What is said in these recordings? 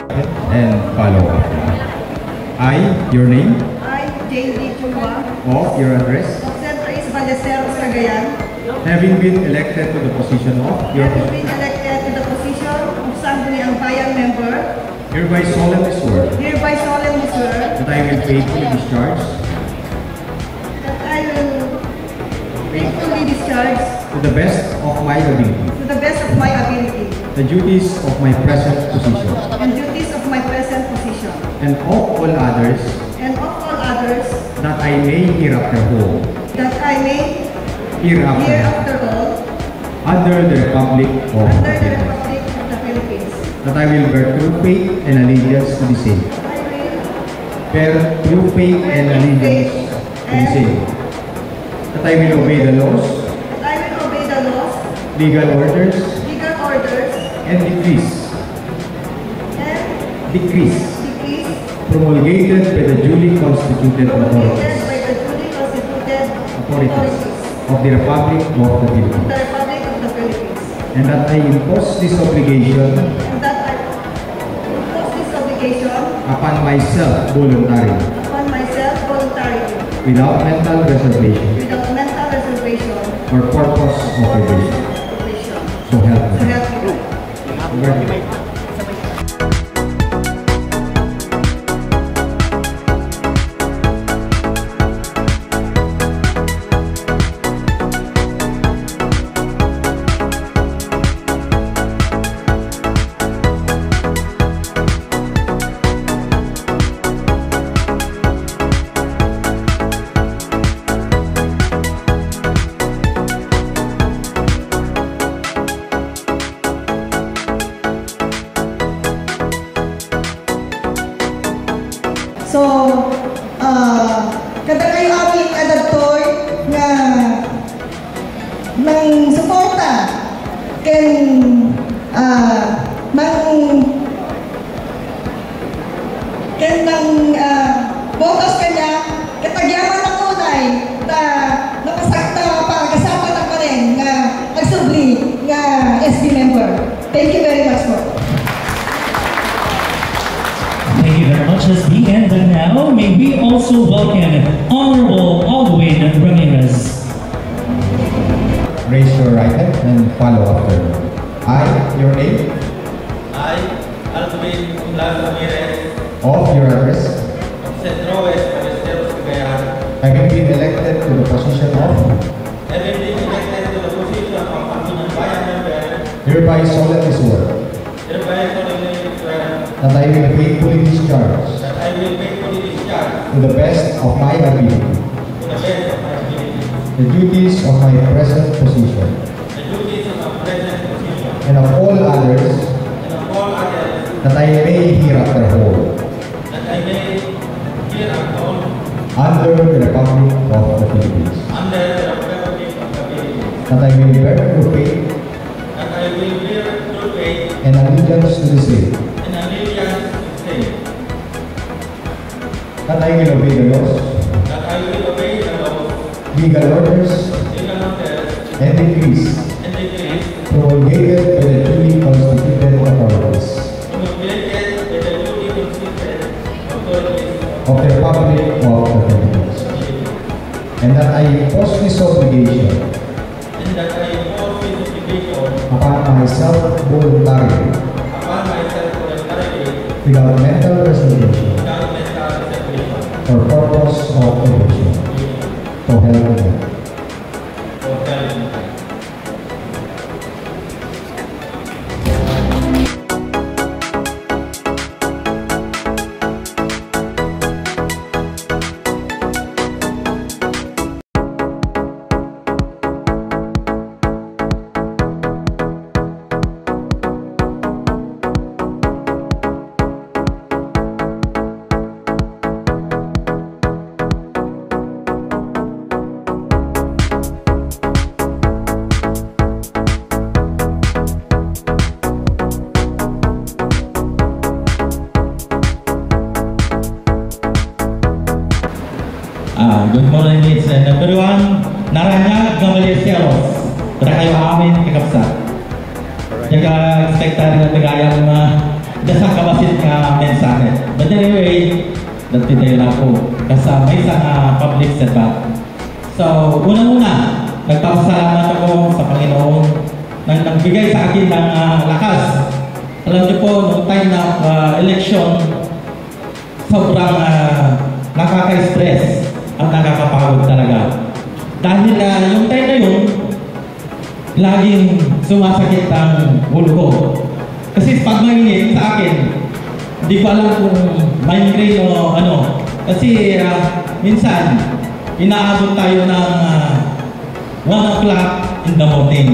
and follow up. I, your name? I, J.D. Chua. Of your address? Of St. Trace Ballesteros, Cagayan. Having been elected to the position of Having been elected to the position of Sangguniang Bayan member. Hereby solemnly swear. Hereby solemnly swear. That I will faithfully discharge. That I will faithfully discharge. To the best of my ability. To the best of my ability. The duties of my present position. And duties of my present position. And of all others. And of all others. That I may hereafter hold. That I may hereafter hold. Under the Republic of the Philippines. That I will bear true faith and allegiance to the same. Bear true faith and allegiance to the same. That I will obey the laws. That I will obey the laws. Legal orders. Legal orders. And decrees. And decrees. Promulgated by the duly constituted authorities. Of the Republic of the Philippines. And that I impose this obligation. Upon myself voluntarily. Without mental reservation. Or purpose of evasion. So help me. Congratulations. So, kada kayo aming adaptor nga ng suporta ken botos kanya katagyaman ng unay na napasakta pagkasapan ng kanin nga nagsubli nga SB member. Thank you very much po. Thank you very much, SB. And now, may we also welcome Honorable Alwin Ramirez. Raise your right hand and follow after me. I, your name? I, Alwin Ramirez. Of your address? Of St. Trace Ballesteros, Cagayan. Having been elected to the position of? Having been elected to the position of Sangguniang Bayan member. Hereby solemnly swear. Hereby solemnly swear. That I will faithfully discharge. That I will faithfully discharge. To the best of my ability. To the best of my ability. The duties of my present position. The duties of my present position. And of all others. And of all others. That I may hereafter hold. That I may hereafter hold. Under the Republic of the Philippines. Under the Republic of the Philippines. That I will bear true faith. That I will bear true faith. And allegiance to the same. And allegiance to the same. That I will obey the laws. That I will obey the laws. Legal orders. Legal orders. And decrees. And decrees. Promulgated by the duly constituted authorities. Promulgated by the duly constituted authorities. Of the Republic of the Philippines. And that I impose this obligation. And that I impose this obligation. Upon myself voluntarily. Upon myself voluntarily. Without mental reservation. Without mental reservation. For purpose of evasion. So help me God. So help me God. Good morning, ladies and everyone. Naranya Gamalieros. Para kayo amin kakapsat. Yung ka-expectari na tagayang dasang kabasit nga mensahe. But anyway, dati na ako kasama isang public servant. So, unang-una, nagpapasalamat ako sa Panginoon na nagbigay sa akin ng lakas. Alam niyo po, noong time ng election, sobrang nakaka-stress at nakakapagod talaga. Dahil yung time na yun, laging sumasakit ang ulo ko. Kasi pag mainit sa akin, hindi ko alam kung migraine o ano. Kasi minsan, inaabot tayo ng 1 o'clock in the morning.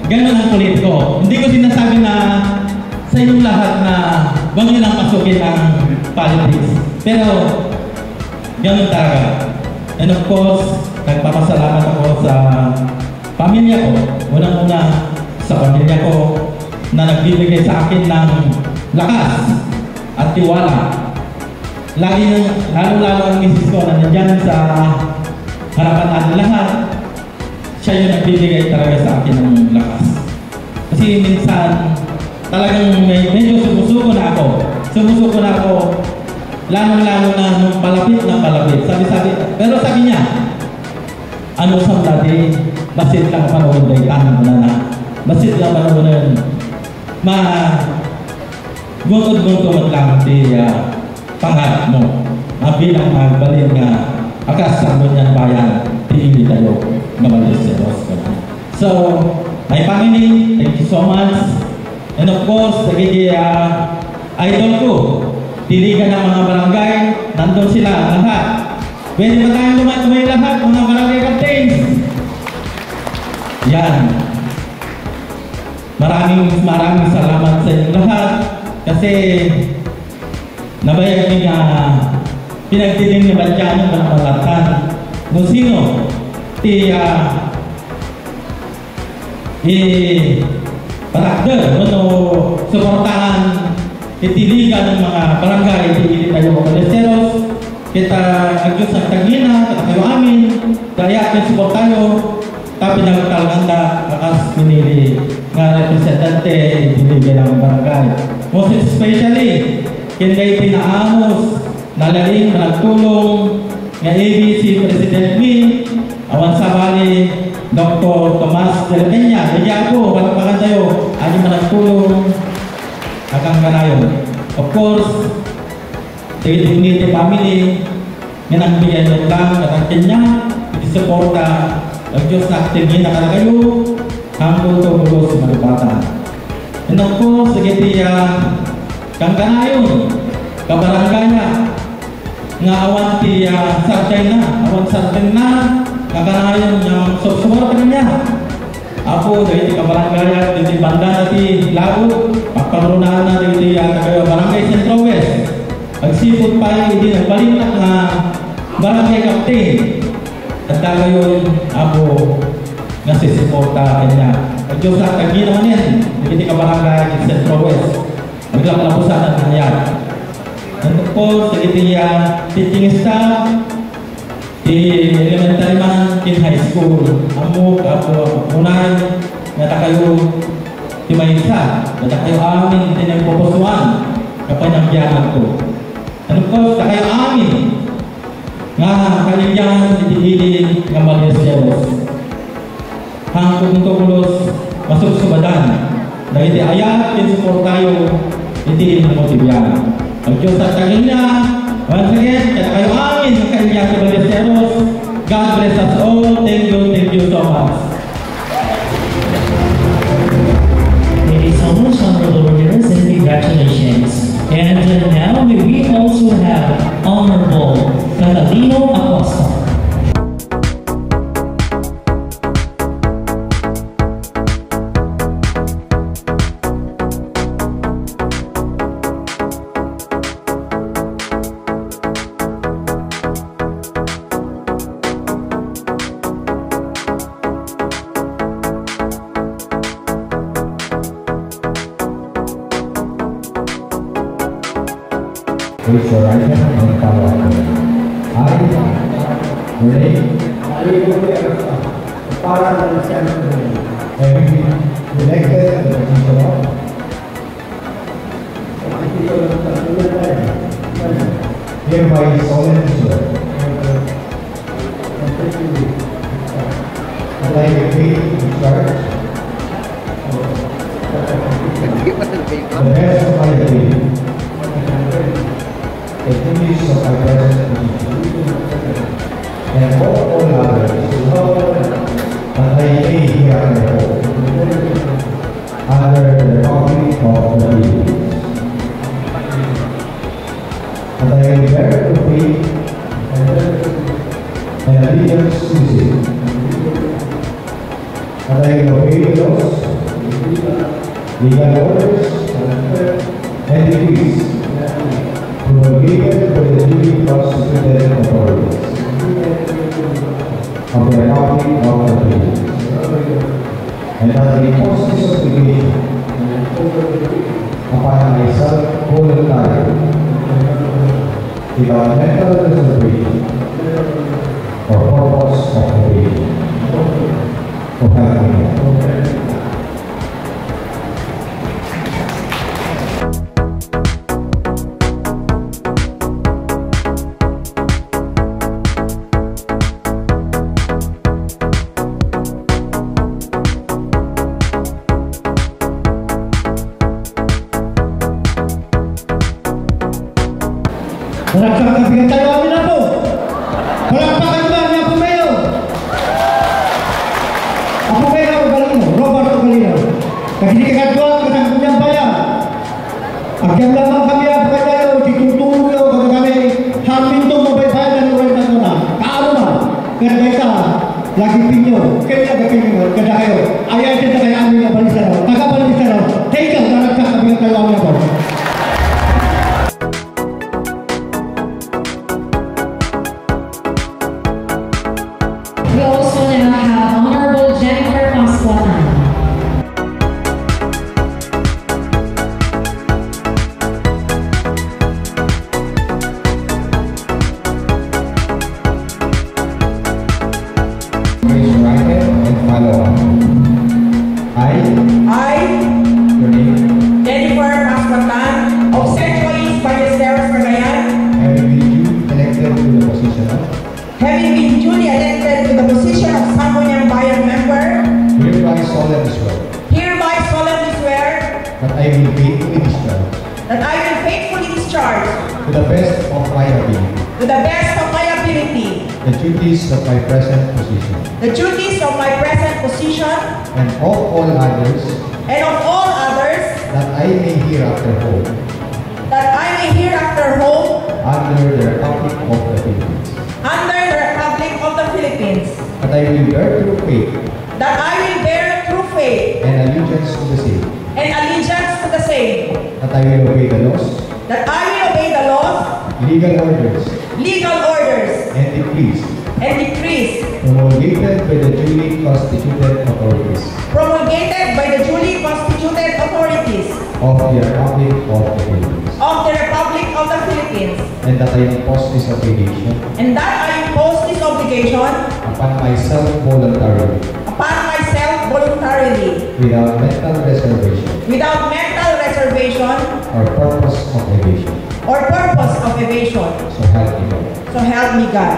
Ganun ang kulit ko. Hindi ko sinasabi na sa inyong lahat na huwag nyo lang pasukin ang politics. Pero, ganun talaga. And of course, nagpapasalamat ako sa pamilya ko. Unang-una sa pamilya ko na nagbibigay sa akin ng lakas at tiwala. Lalo-lalo ang misis ko na nandiyan sa harapan natin lahat. Siya yung nagbibigay talaga sa akin ng lakas. Kasi minsan, talagang medyo sumusuko na ako. Lalo-lalo na nung palapit na palapit. Pero sabi niya, ano sa dati, basit lang panahon day tanong mo na. Basit lang panahon bungod-bungod lang di pangarap mo. Bilang magbalin nga akas sa munyan bayan, tiili tayo nga maliseros. So, my family, thank you so much. And of course, nagiging idol ko, tiligan ng mga barangay, nandun sila lahat. Pwede ba tayong tumay lahat, mga barangay captains? Yan. Maraming salamat sa inyong lahat kasi nabayag niyo pinagdiling ni Batyano ng malatan kung sino parakder o suportahan itiligan ng mga barangay itili tayo mga leseros kita agyos ang tagina kita kayo amin kaya atin support tayo tapi nagtalganda akas pinili nga representante itiligan ng barangay most especially kinday pinaamos nalaling nagtulong nga ABC President Min awan sa bali Dr. Tomas de la Peña hindi ako palakpakan tayo ano man nagtulong agang kanayon of course Unity family nga nagbigyan nyo lang katangkin niya iti-suporta ang Diyos na aktigin na kalagayo hanggang tumulong sa malupatan and of course sige kang kanayon kabarangaya nga awan sartay na kakanayon niyang suporta niya ako dahil kabarangaya dito banda natin lago pagparunahan na dito barangay Central West pagsipot pa hindi nagbalintak na barangay captain at tagayon ako nasisiporta kanya ang Diyos na kagin naman yan dito kabarangay Central West maglaplapusan at nangyari. And of course, sa itiya teaching staff, di elementary man, in high school, amok, ako, unay, nata kayo, di mayisa, nata kayo amin, tinagpupusuan, kapag nagyanan ko. And of course, kayo amin, nga kaligyan, itihili, nga maliseros. Hanggang tumulos, masuk subadan, dahil di ayat, in-support tayo, itihili ng motibiyan. Ang Diyos at tagin niya, once again, kaya kayo amin, kaya sa Balisteros. God bless us all. Thank you so much. Thank you so much, honorable leaders, and congratulations. And now we also have Honorable Catalino Acosta. Please your right hand and follow up. I, Renee, having been elected as the Chancellor Hereby solemnly swear that I will faithfully discharge the best of my ability the duties of my present position and all others that I may hereafter hold under the Republic of the Philippines. That I will bear true faith and allegiance to the same. That I will obey the laws, legal orders, and decrees promulgated by the duly constituted authorities of the Republic of the Philippines. And that the imposes obligation upon myself voluntarily, without mental reservation or purpose of evasion. So help me God. Palakpakan tayo kami na po. Palakpakan ba niya po kayo? Ako kayo, Robert Galino. Kagidikat ko ang kasangkunyang bayan. Agyang lamang kami ang kayo, titutulong nyo kami kami. Hamin itong mabaybayan na luwag na ito na. Kaano na? Kaya ka, lagi pinyo. Kaya pinyo, kada kayo. Ayaw dito kayo amin na balisa raw. Tagabalisa raw. Take out, palakpakan tayo kami na po. We also now have Honorable Jennifer Pascuatan. Raise your right hand and follow on. I, your name, Jennifer Pascuatan of St. Louis Ballesteros, Cagayan, having been duly elected to the position of Sangguniang Bayan member, hereby solemnly swear that I will faithfully discharge to the best of my ability the duties of my present position and of all others that I may hereafter hold under the Republic of the Philippines. That I will bear true faith and allegiance to the same. That I will obey the laws, legal orders, and decrees promulgated by the duly constituted authorities of the Republic of the Philippines. And that I impose this obligation upon myself voluntarily, without mental reservation or purpose of evasion. So help me God.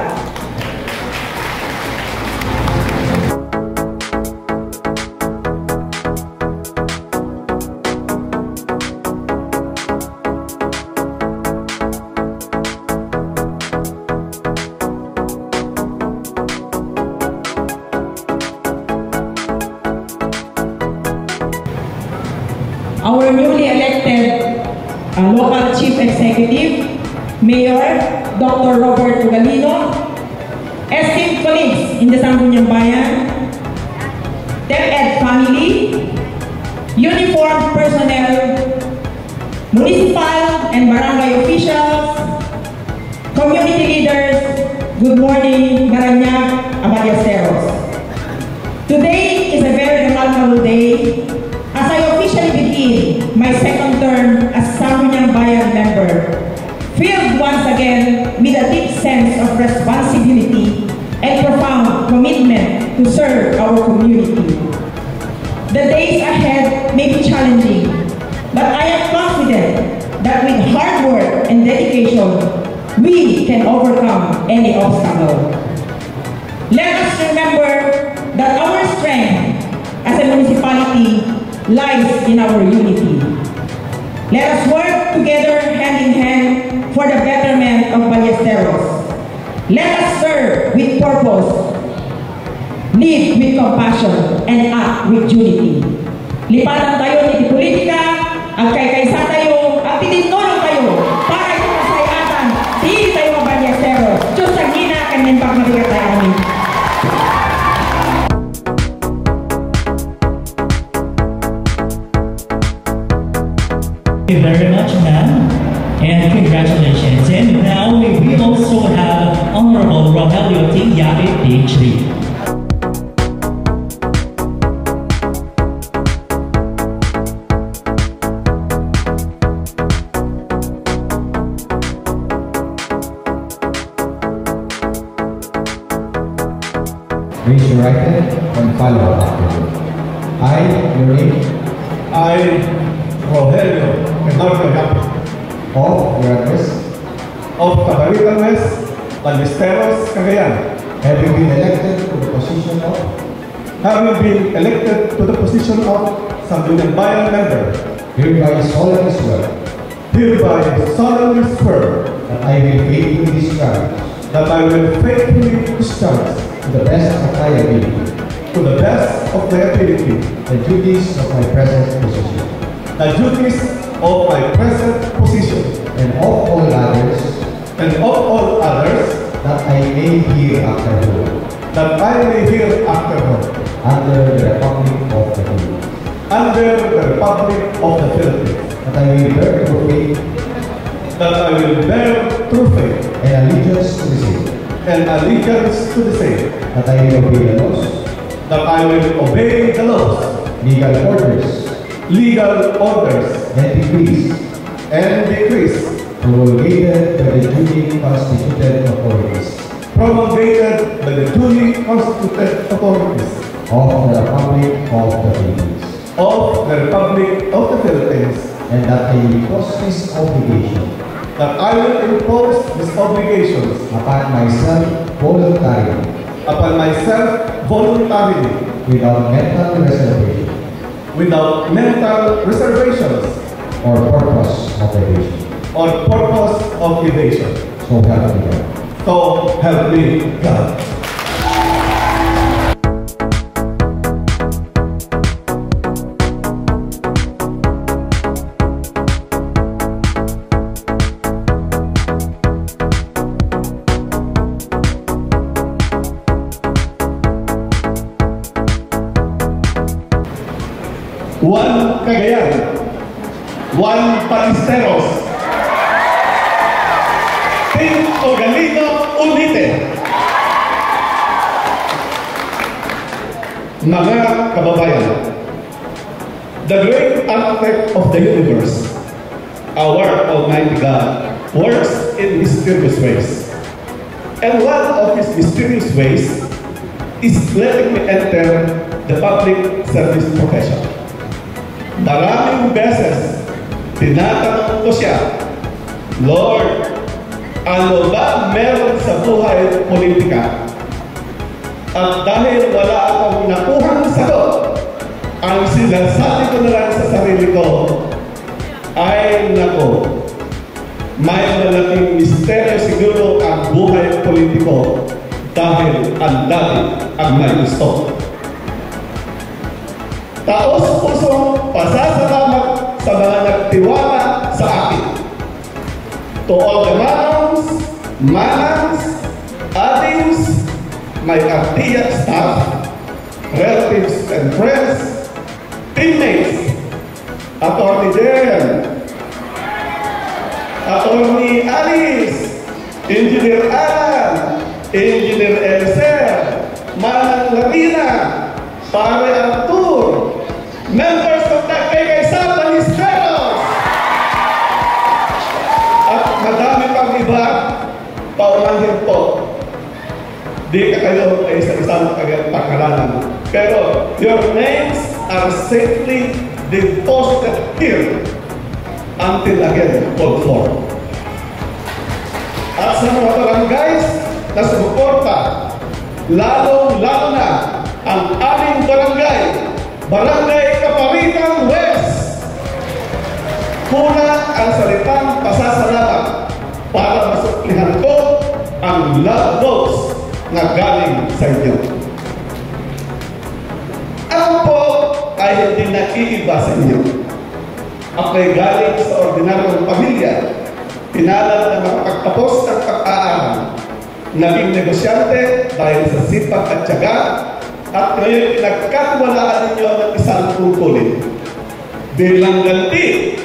our newly elected local chief executive, Mayor Dr. Robert Galino, esteemed colleagues in the Sangguniang Bayan, DepEd family, uniformed personnel, municipal and barangay officials, community leaders, good morning, Maranyag, Ballesteros. Today is a very remarkable day as I officially begin my second term as Sangguniang Bayan member, filled once again with a deep sense of responsibility and profound commitment to serve our community. The days ahead may be challenging, but I am confident that with we can overcome any obstacle. Let us remember that our strength as a municipality lies in our unity. Let us work together hand in hand for the betterment of Ballesteros. Let us serve with purpose, live with compassion, and act with unity. Lipatan tayo ni politika, agkay-kaysa tayo, at tinulong tayo para ito masayatan. Di tayo mga Ballesteros. Diyos ang hina, kanyan pagmabigat tayo kami. Thank you very much, ma'am, and congratulations. And now we also have Honorable Rogelio T. Yabe, PhD. Raise your right hand and follow after me. I, your name, I, Rogelio Eduardo Yabe, of your address, of Cabarita West, Ballesteros, Cagayan, having been elected to the position of Sangguniang Bayan member, hereby solemnly swear that I will faithfully discharge to the best of my ability the duties of my present position and of all others that I may hereafter hold under the Republic of the Philippines, that I will bear true faith and allegiance to the same, that I will obey the laws, legal orders, and decrees promulgated by the duly constituted authorities of the Republic of the Philippines, and that I will impose this obligation upon myself voluntarily without mental reservations or purpose of evasion. So help me God. One Cagayan, one Ballesteros, Team Ogalino Unite. Mga kababayan, the great architect of the universe, our Almighty God, works in mysterious ways. And one of his mysterious ways is letting me enter the public service profession. Maraming beses, tinatanong ko siya, Lord, ano ba meron sa buhay politika? At dahil wala akong nakuhang sagot, ang sinasabi ko na lang sa sarili ko, ay nako, may malaking misteryo siguro ang buhay politiko dahil ang dami ang may gusto. Taos-pusong pasasalamat sa mga nagtiwala sa akin. To all the manams, adings, my Artia staff, relatives and friends, teammates, Attorney Jen, Attorney Alice, Engineer Alan, Engineer Elser, Manang Latina, Pare Artur, members of the Kaysa Ballesteros, at madami pang iba, paumanhin po. Di ka kayo ay isa-isang pangalanan. Pero your names are safely deposited here until again called for. At lalong-lalo na ang aming barangay, Barangay Kaparitan West. Kulang ang salitang pasasalamat para masuklihan ko ang love votes na galing sa inyo. Ako po ay hindi naiiba sa inyo. Ako'y galing sa ordinaryong pamilya, pinalad na makapagtapos ng pag-aaral, naging negosyante dahil sa sipag at tiyaga, at ngayon pinagkatiwalaan ninyo ng isang tungkulin. Bilang ganti,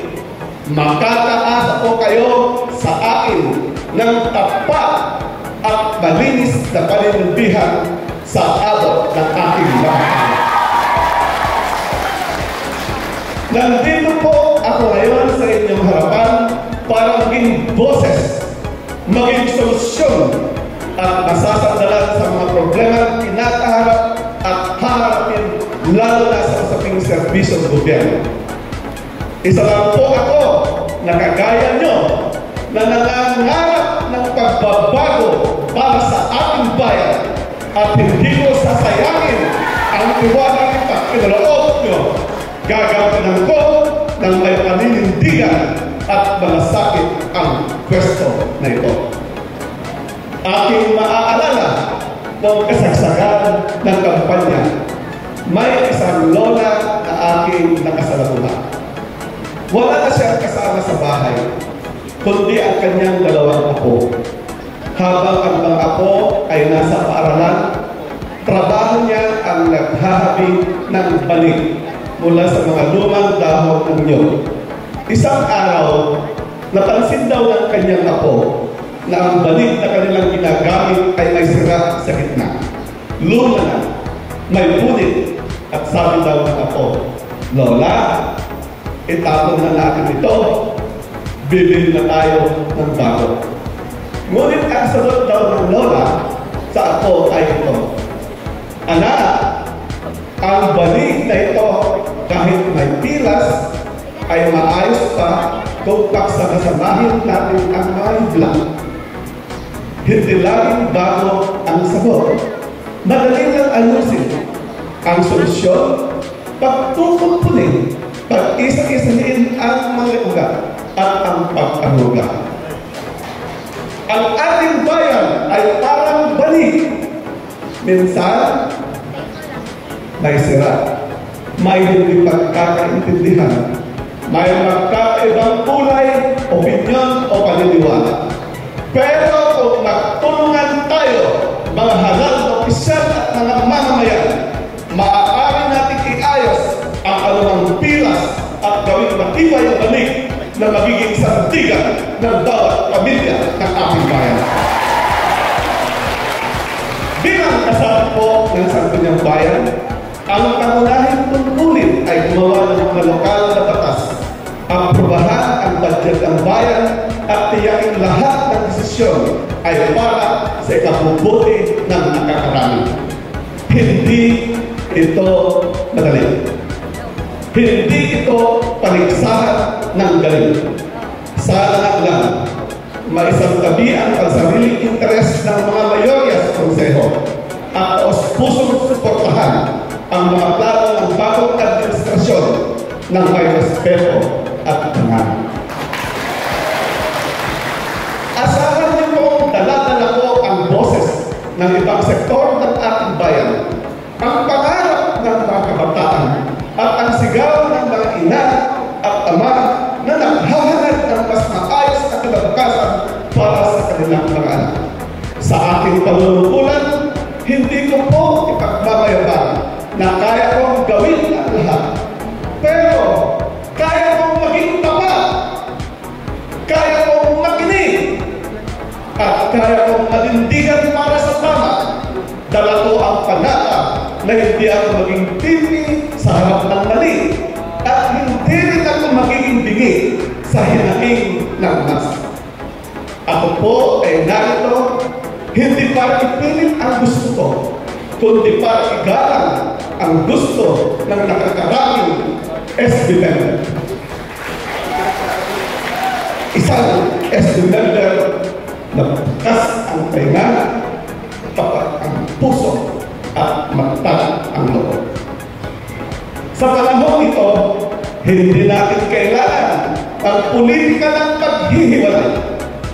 makataas po kayo sa akin ng tapat at malinis na paninilbihan sa abot ng aking bahay. Nandito po ako ngayon sa inyong harapan para maging boses, maging solusyon at masasandalan sa mga problema kinakaharap at haharapin lalo na sa usaping serbisyo ng gobyerno. Isa lang po ako na kagaya nyo na nangangarap ng pagbabago para sa ating bayan at hindi ko sasayangin ang tiwala ng pagkinaloob nyo. Gagawin ko ng may paninindigan at malasakit ang pwesto na ito. Aking maaalala noong kasagsagan ng kampanya, may isang lola na aking nakasalamuhan. Wala na siyang kasama sa bahay, kundi ang kanyang dalawang apo. Habang ang mga apo ay nasa paaralan, trabaho niya ang naghahabi ng balik mula sa mga lumang dahon ng nyog. Isang araw, napansin daw ng kanyang apo na ang balik na kanilang ginagamit ay may sira sa gitna. Luma na, may punit, at sabi daw ng apo, Lola, itapon na natin ito, bibili na tayo ng bago. Ngunit ang sagot daw ng Lola sa apo ay ito, Anak, ang balik na ito kahit may pilas ay maayos pa kung pagsama-samahin natin ang mga iblang. Hindi laging bago ang sagot. Madali lang ayusin. Ang solusyon, pagtutumpunin, pag-isa-isahin ang mga ugat at ang pag-aruga. Ang ating bayan ay parang balik. Minsan, may sira, may hindi pagkakaintindihan, may magkakaibang kulay, opinyon o paniniwala. Pero kung magtulungan tayo, mga halal na opisyal at mga mamamayan, maaari natin iayos ang anumang pilas at gawing matibay ang balik na magiging sandigan ng bawat pamilya ng ating bayan. Bilang kasama po ng Sangguniang Bayan, ang pangunahing tungkulin ay gumawa ng mga lokal na batas, aprobahan ang budget ng bayan at tiyakin lahat ng desisyon ay para sa ikabubuti ng nakakarami. Hindi ito madali. Hindi ito paligsahan ng galing. Sana lang maisamtabi ang pansariling interes ng mga mayorya sa konseho at pusong suportahan ang mga plano ng bagong administrasyon ng may respeto at tangan. Asahan niyo pong dala-dala ko ang boses ng ibang sektor ng ating bayan, ang pangarap ng mga kabataan at ang sigaw ng mga ina at ama na naghahanap ng mas maayos na kinabukasan para sa kanilang mga anak. Sa ating panunungkulan, hindi ko po ipagmamayabang na kaya kong gawin ang lahat. Pero, kaya kong maging tapat. Kaya kong makinig. At kaya kong manindigan para sa tama. Dala ko ang panata na hindi ako maging tipi sa harap ng mali. At hindi rin ako magiging bingi sa hinaing ng mas. Ako po ay narito hindi para ipilit ang gusto ko, kundi para igalang ang gusto ng nakakaraming SB member. Isang SB member na bukas ang tainga, tapat ang puso Hindi natin kailangan ang politika ng paghihiwalay.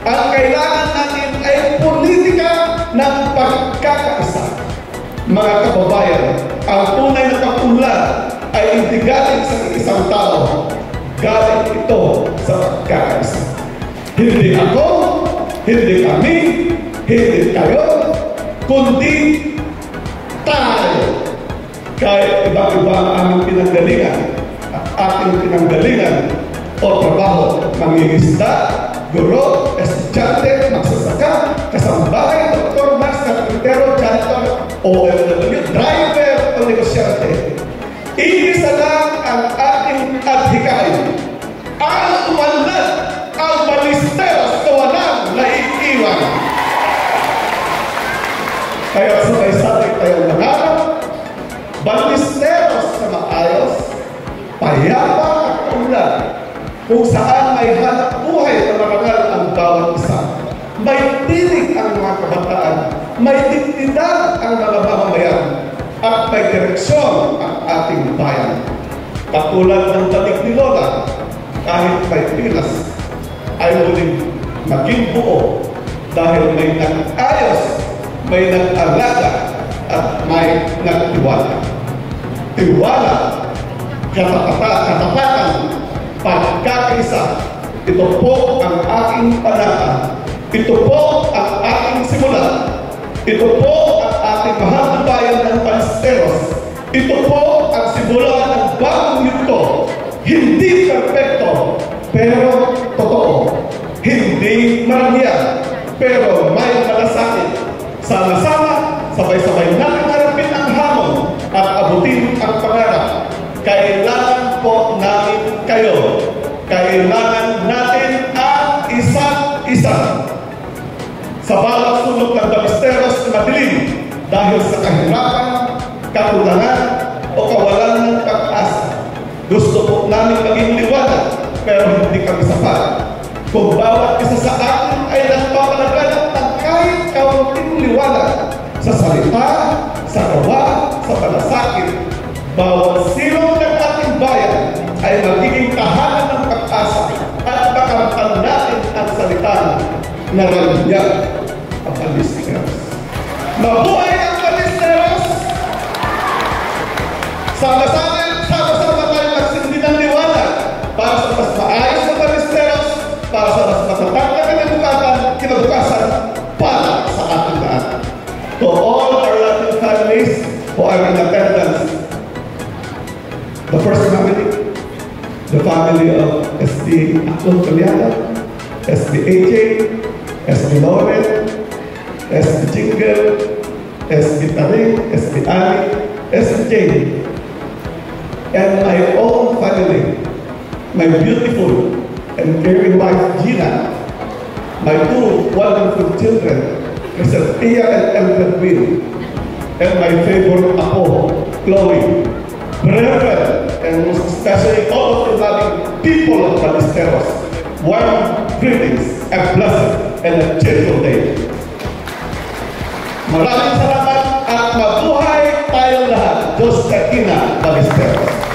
Ang kailangan natin ay politika ng pagkakaisa. Mga kababayan, ang tunay na kapunlan ay hindi galing sa isang tao. Galing ito sa pagkakaisa. Hindi ako, hindi kami, hindi kayo, kundi tayo. Kahit iba-iba ang aming pinanggalingan, ating pinanggalingan o trabaho, mangingisda, guro, estudyante, magsasaka, kasambahay, doktor, master, carpintero, janitor, OFW, driver o negosyante. Iisa lang ang ating adhikain. Ang umanad, ang balisteros na walang naiiwan. Kaya sabay-sabay tayong mangarap, balisteros na maayos, payapa at ulan, kung saan may hanap buhay na marangal ang bawat isa. May tinig ang mga kabataan, may dignidad ang mga mamamayan, at may direksyon ang ating bayan. Katulad ng dating ni Lola, kahit may pilas, ay muling maging buo dahil may nag-ayos, may nag-alaga, at may nagtiwala. Tiwala, katapatan, pagkakaisa. Ito po ang aking panata. Ito po ang aking simula. Ito po ang ating mahal na bayan ng Balisteros. Ito po ang simula ng bagong yugto. Hindi perfecto, pero totoo. Hindi marangya, pero may malasakit. Sama-sama, sabay-sabay natin harapin ang hamon at abutin ang pangarap. Kailangan po namin kayo. Kailangan natin ang isa't isa. Sa bawat sulok ng Balisteros na madilim dahil sa kahirapan, kakulangan o kawalan ng pag-asa. Gusto po namin maging liwanag, pero hindi kami sapat. Kung bawat isa sa atin ay nagpapalaganap ng kahit kaunting liwanag sa salita, sa gawa, sa malasakit, bawat silong ng ating bayan ay magiging tahanan ng pag-asa at makamtan natin ang salita na ralya ang Balisteros. Mabuhay ang Balisteros! Sama-sama tayo magsindi ng liwanag para sa mas maayos na Balisteros, para sa mas matatag na kinabukasan para sa ating lahat. To all our Latin families who are in attendance, the first family, the family of SD Akon Caliana, SD AJ, SD Lauren, SD Jingle, SD Taring, SD Ali, SD Jane, and my own family, my beautiful and caring wife Gina, my two wonderful children, Mr. Tia and Elder Will, and my favorite apo, Chloe, brethren, and most especially all of the loving people of Balisteros. Warm greetings, a blessed and a gentle day. Maraming salamat at mabuhay tayong lahat. Diyos ka ina, Balisteros.